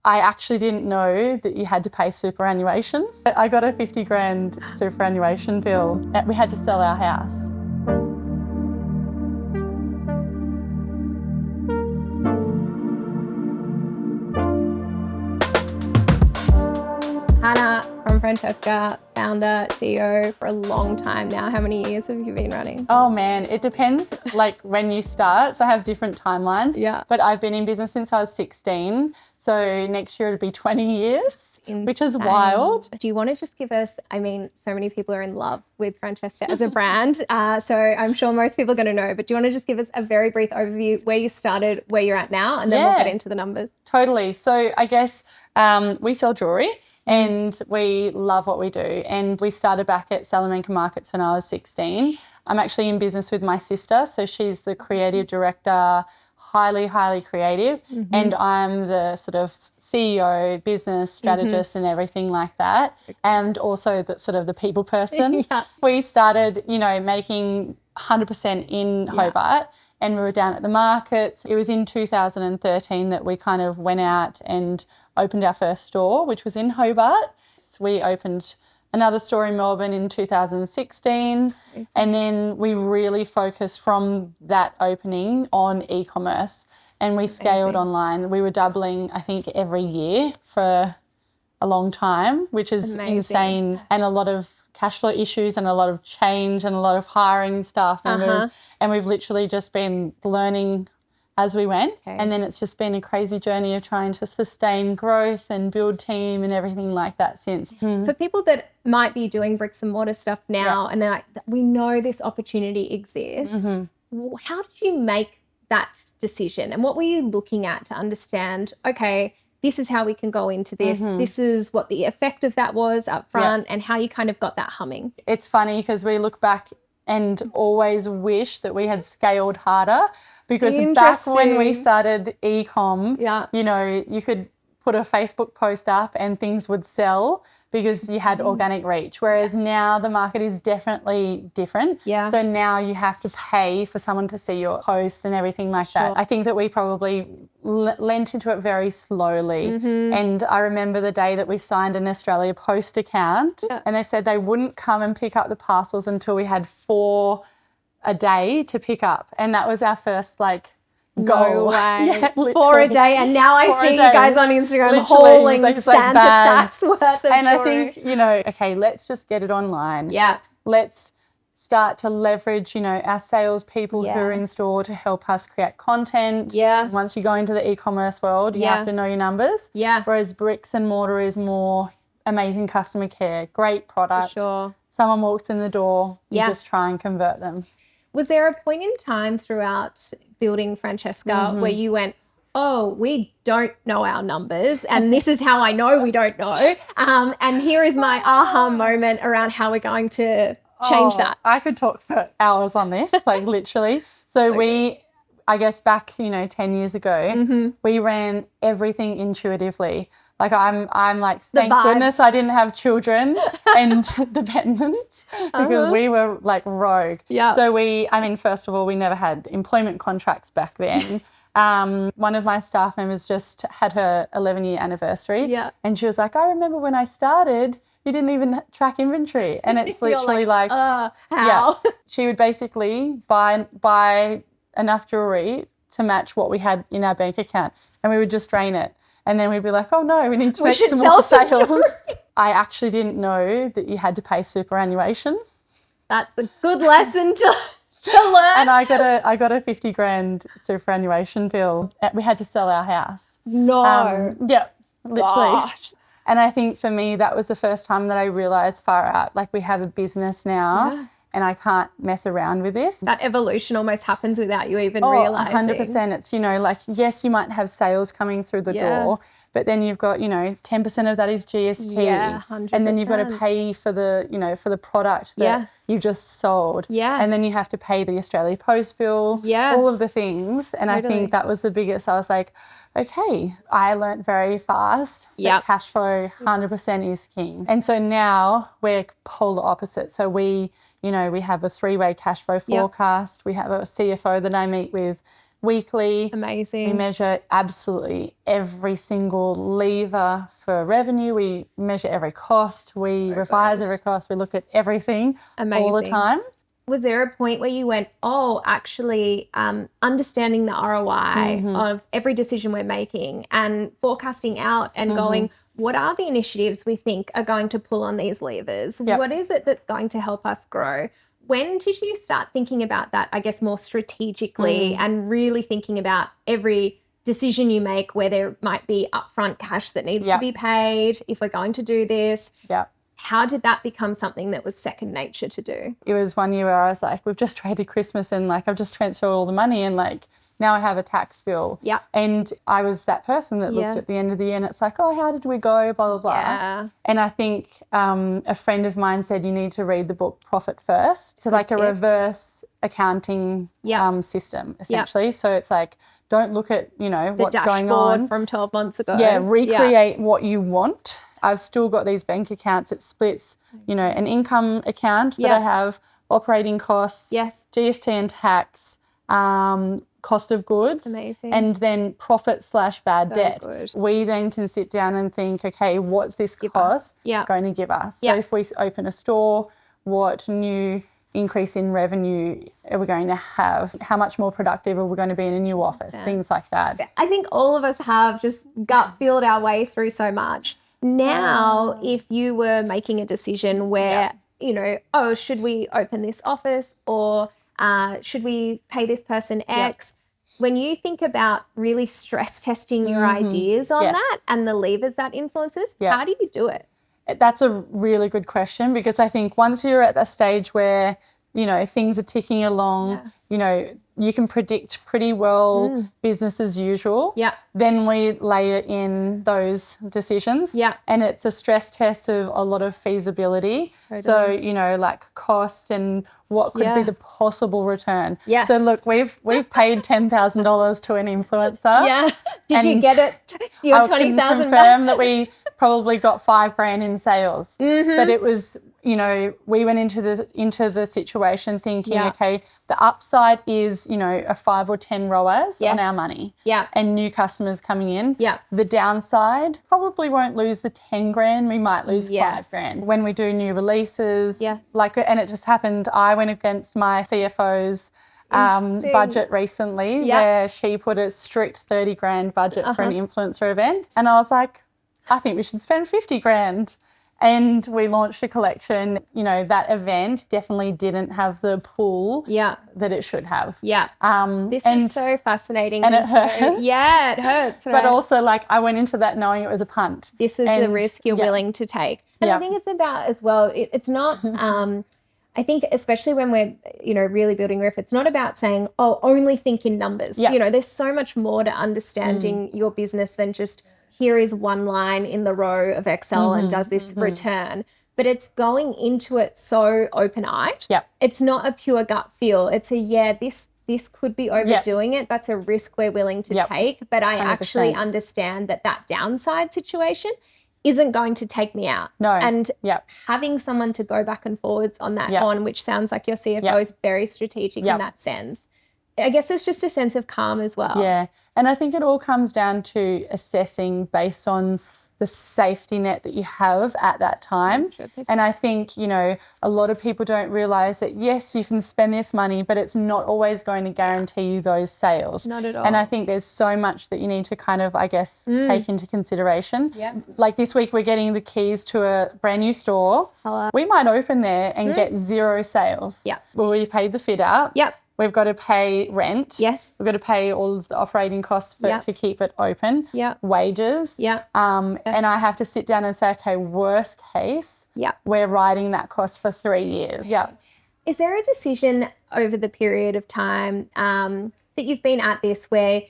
I actually didn't know that you had to pay superannuation. I got a 50 grand superannuation bill. We had to sell our house. Hannah from Francesca, founder, CEO for a long time now. How many years have you been running? Oh man, it depends like when you start. So I have different timelines. Yeah. But I've been in business since I was 16. So next year it'll be 20 years, which is wild. Do you want to just give us, I mean, so many people are in love with Francesca as a brand. So I'm sure most people are going to know, but do you want to just give us a very brief overview where you started, where you're at now, and then we'll get into the numbers. Totally. So I guess we sell jewellery. And we love what we do. And we started back at Salamanca Markets when I was 16. I'm actually in business with my sister. So she's the creative director, highly, highly creative. Mm-hmm. And I'm the sort of CEO, business strategist and everything like that. And also the sort of the people person. We started, making 100% in Hobart. And we were down at the markets. It was in 2013 that we kind of went out and opened our first store, which was in Hobart. We opened another store in Melbourne in 2016. And then we really focused from that opening on e-commerce, and we scaled online. We were doubling, I think, every year for a long time, which is insane, and a lot of cash flow issues and a lot of change and a lot of hiring staff members. And we've literally just been learning as we went. And then it's just been a crazy journey of trying to sustain growth and build team and everything like that since. For people that might be doing bricks and mortar stuff now and they're like, we know this opportunity exists. How did you make that decision? And what were you looking at to understand, okay, this is how we can go into this. This is what the effect of that was up front and how you kind of got that humming. It's funny because we look back and always wish that we had scaled harder, because back when we started e-com, you could put a Facebook post up and things would sell because you had organic reach, whereas now the market is definitely different. So now you have to pay for someone to see your posts and everything like that. I think that we probably lent into it very slowly. And I remember the day that we signed an Australia Post account and they said they wouldn't come and pick up the parcels until we had 4 a day to pick up. And that was our first goal. No way. 4 a day. And now I see you guys on Instagram hauling Santa sacks worth of and jewelry. I think, okay, let's just get it online. Let's start to leverage, our salespeople who are in store to help us create content. Once you go into the e-commerce world, you have to know your numbers. Whereas bricks and mortar is more amazing customer care, great product. Someone walks in the door, you just try and convert them. Was there a point in time throughout building Francesca where you went, oh, we don't know our numbers and this is how I know we don't know, and here is my aha moment around how we're going to change that? I could talk for hours on this, literally. So I guess back, 10 years ago, we ran everything intuitively. I'm like, thank goodness I didn't have children and dependents, because we were rogue. So first of all, we never had employment contracts back then. One of my staff members just had her 11-year anniversary. And she was like, I remember when I started, you didn't even track inventory. And it's literally how? She would basically buy enough jewellery to match what we had in our bank account, and we would just drain it. And then we'd be like, oh no, we need to make some more sales. I actually didn't know that you had to pay superannuation. That's a good lesson to learn. And I got a 50 grand superannuation bill. We had to sell our house. No. Literally. Gosh. And I think for me, that was the first time that I realised far out, we have a business now. And I can't mess around with this. That evolution almost happens without you even realising. 100%. It's, yes, you might have sales coming through the door, but then you've got, 10% of that is GST. 100%. And then you've got to pay for the, for the product that you've just sold. And then you have to pay the Australia Post bill, all of the things. And I think that was the biggest. I was like, okay, I learnt very fast that cash flow 100% is king. And so now we're polar opposite. So we have a 3-way cash flow forecast. We have a CFO that I meet with weekly. Amazing. We measure absolutely every single lever for revenue. We measure every cost. We revise every cost. We look at everything all the time. Was there a point where you went, oh, actually understanding the ROI of every decision we're making and forecasting out and going, what are the initiatives we think are going to pull on these levers? Yep. What is it that's going to help us grow? When did you start thinking about that, I guess, more strategically and really thinking about every decision you make where there might be upfront cash that needs to be paid if we're going to do this? Yeah. How did that become something that was second nature to do? It was one year where I was like, we've just traded Christmas and like I've just transferred all the money and like now I have a tax bill. Yeah. And I was that person that looked at the end of the year and it's like, oh, how did we go? Blah, blah, blah. Yeah. And I think a friend of mine said you need to read the book Profit First. So like a reverse accounting system essentially. Yep. So it's like, don't look at, you know, the what's going on. From 12 months ago. Yeah, recreate what you want. I've still got these bank accounts. It splits, you know, an income account that I have, operating costs, GST and tax, cost of goods, and then profit/bad debt. Good. We then can sit down and think, okay, what's this cost going to give us? So if we open a store, what new increase in revenue are we going to have? How much more productive are we going to be in a new office? Things like that. I think all of us have just gut feeled our way through so much. Now, if you were making a decision where, you know, oh, should we open this office or should we pay this person X? When you think about really stress testing your ideas on that and the levers that influences, how do you do it? That's a really good question because I think once you're at the stage where, you know, things are ticking along, you know, you can predict pretty well business as usual. Yeah. Then we layer in those decisions. Yeah. And it's a stress test of a lot of feasibility. Totally. So, you know, like cost and what could be the possible return. Yeah. So look, we've paid $10,000 to an influencer. Yeah. Did you get it? Your $20,000? Confirm that we probably got $5,000 in sales. But it was, you know, we went into the situation thinking, okay, the upside is, you know, a 5 or 10 ROAS on our money. Yeah. And new customers coming in. Yeah. The downside, probably won't lose the 10 grand. We might lose 5 grand. When we do new releases. Yes. Like, and it just happened, I went against my CFO's budget recently where she put a strict 30 grand budget for an influencer event. And I was like, I think we should spend 50 grand. And we launched a collection. You know, that event definitely didn't have the pull that it should have. Yeah. This is so fascinating. And it hurts. Yeah, it hurts. Right? But also, like, I went into that knowing it was a punt. This is the risk you're willing to take. And I think it's about as well, it's not, I think especially when we're, you know, really building Riff, it's not about saying, oh, only think in numbers. Yep. You know, there's so much more to understanding your business than just here is one line in the row of Excel and does this return. But it's going into it so open-eyed. Yep. It's not a pure gut feel. It's a, this could be overdoing it. That's a risk we're willing to take. But I 100%. Actually understand that downside situation isn't going to take me out. No. And having someone to go back and forwards on that which sounds like your CFO is very strategic in that sense. I guess it's just a sense of calm as well. Yeah. And I think it all comes down to assessing based on the safety net that you have at that time. 100%. And I think, you know, a lot of people don't realise that, yes, you can spend this money, but it's not always going to guarantee you those sales. Not at all. And I think there's so much that you need to kind of, I guess, take into consideration. Yep. Like this week we're getting the keys to a brand new store. Hello. We might open there and get 0 sales. Yeah. Well, we paid the fit out. Yep. We've got to pay rent. Yes. We've got to pay all of the operating costs to keep it open. Yeah. Wages. Yeah. And I have to sit down and say, okay, worst case, we're riding that cost for 3 years. Yeah. Is there a decision over the period of time that you've been at this where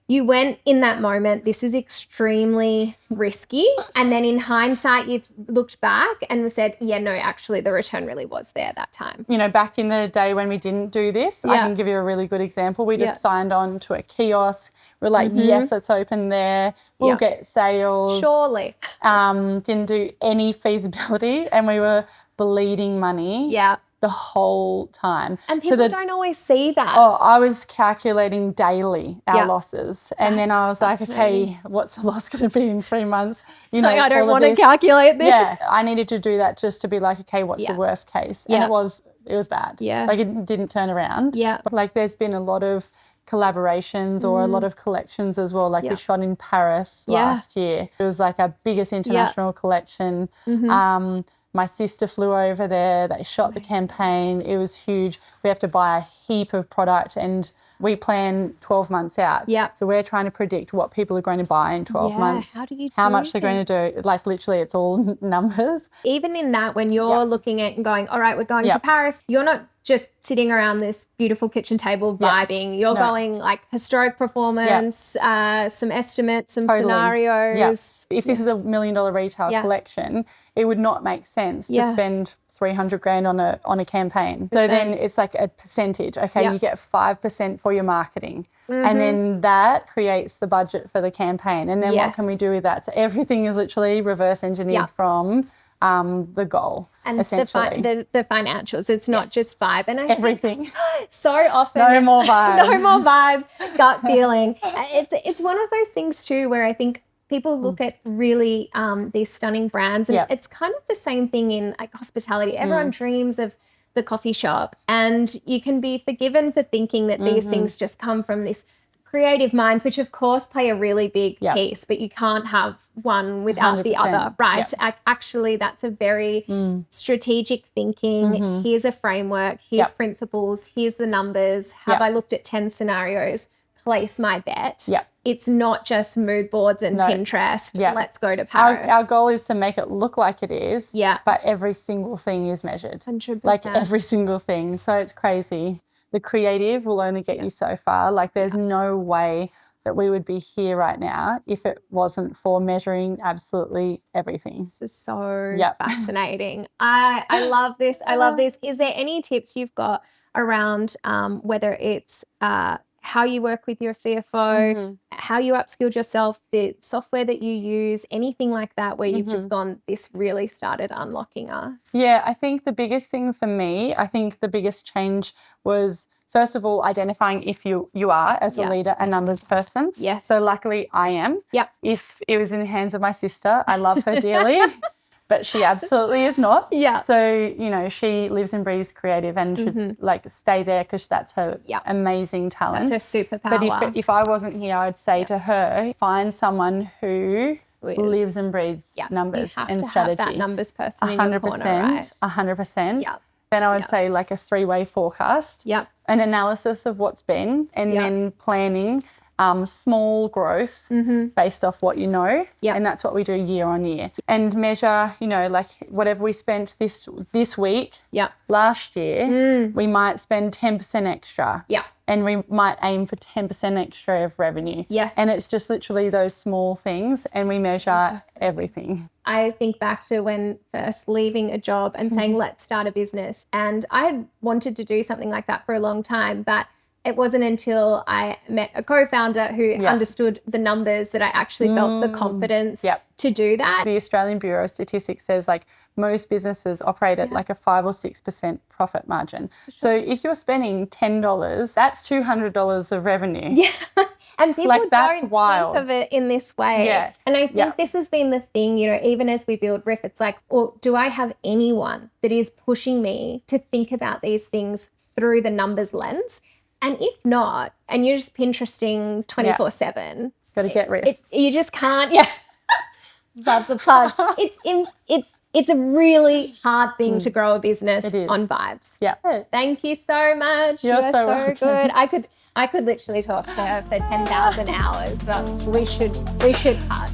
you went in that moment, this is extremely risky, and then in hindsight you've looked back and said, yeah, no, actually the return really was there that time? You know, back in the day when we didn't do this, I can give you a really good example. We just signed on to a kiosk. We're like, yes, it's open there. We'll get sales. Surely. Didn't do any feasibility and we were bleeding money. Yeah. the whole time. And people don't always see that. Oh, I was calculating daily our Yeah. losses. And then I was like, okay, what's the loss going to be in 3 months? You know, I don't all of want to this. calculate this. Yeah, I needed to do that just to be like, okay, what's the worst case? And it was bad. Yeah. Like it didn't turn around. Yeah. But like there's been a lot of collaborations or a lot of collections as well. Like we shot in Paris last year. It was like our biggest international collection. My sister flew over there. They shot the campaign. It was huge. We have to buy a heap of product and we plan 12 months out. Yeah. So we're trying to predict what people are going to buy in 12 months. How do you how do much they're going to do. Like literally it's all numbers. Even in that, when you're looking at and going, all right, we're going to Paris, you're not just sitting around this beautiful kitchen table vibing. You're going like historic performance, some estimates, some scenarios. If this is $1 million retail collection, it would not make sense to spend 300 grand on a campaign. So then it's like a percentage. Okay, you get 5% for your marketing. And then that creates the budget for the campaign. And then what can we do with that? So everything is literally reverse engineered from the goal, and essentially. The financials. It's not just vibe. And I everything. So often. No more vibe. No more vibe, gut feeling. It's one of those things too where I think people look at really these stunning brands, and it's kind of the same thing in like hospitality. Everyone dreams of the coffee shop, and you can be forgiven for thinking that these things just come from this creative minds, which of course play a really big piece, but you can't have one without the other, right? Actually, that's a very strategic thinking. Here's a framework, here's principles, here's the numbers. Have I looked at 10 scenarios? Place my bet. It's not just mood boards and Pinterest. Let's go to Paris. Our goal is to make it look like it is, but every single thing is measured. 100%. Like every single thing. So it's crazy. The creative will only get you so far. Like there's no way that we would be here right now if it wasn't for measuring absolutely everything. This is so fascinating. I love this. I love this. Is there any tips you've got around whether it's how you work with your CFO, how you upskilled yourself, the software that you use, anything like that where you've just gone, this really started unlocking us? Yeah, I think the biggest thing for me, I think the biggest change was, first of all, identifying if you are, as a leader, a numbers person. Yes. So luckily I am. Yep. If it was in the hands of my sister, I love her dearly. But she absolutely is not. Yeah. So, you know, she lives and breathes creative and should like stay there because that's her amazing talent. That's her superpower. But if I wasn't here, I'd say to her, find someone who lives and breathes numbers and strategy. Have that numbers person in your corner, right? 100%. Yeah. Then I would say like a 3-way forecast. Yep. An analysis of what's been, and then planning small growth based off what you know. And that's what we do year on year. And measure, you know, like whatever we spent this week, last year, we might spend 10% extra. And we might aim for 10% extra of revenue. Yes. And it's just literally those small things, and we measure everything. I think back to when first leaving a job and saying, let's start a business. And I had wanted to do something like that for a long time, but it wasn't until I met a co-founder who understood the numbers that I actually felt the confidence to do that. The Australian Bureau of Statistics says like most businesses operate at like a 5 or 6% profit margin. So if you're spending $10, that's $200 of revenue. Yeah. And people like, that's don't wild. think of it in this way. Yeah. And I think this has been the thing, you know, even as we build Riff, it's like, well, do I have anyone that is pushing me to think about these things through the numbers lens? And if not, and you're just Pinteresting 24/7, got to get Riff. You just can't. Love the plug. It's a really hard thing to grow a business on vibes. Yeah. Thank you so much. You're so welcome. good. I could literally talk to her for 10,000 hours, but we should cut.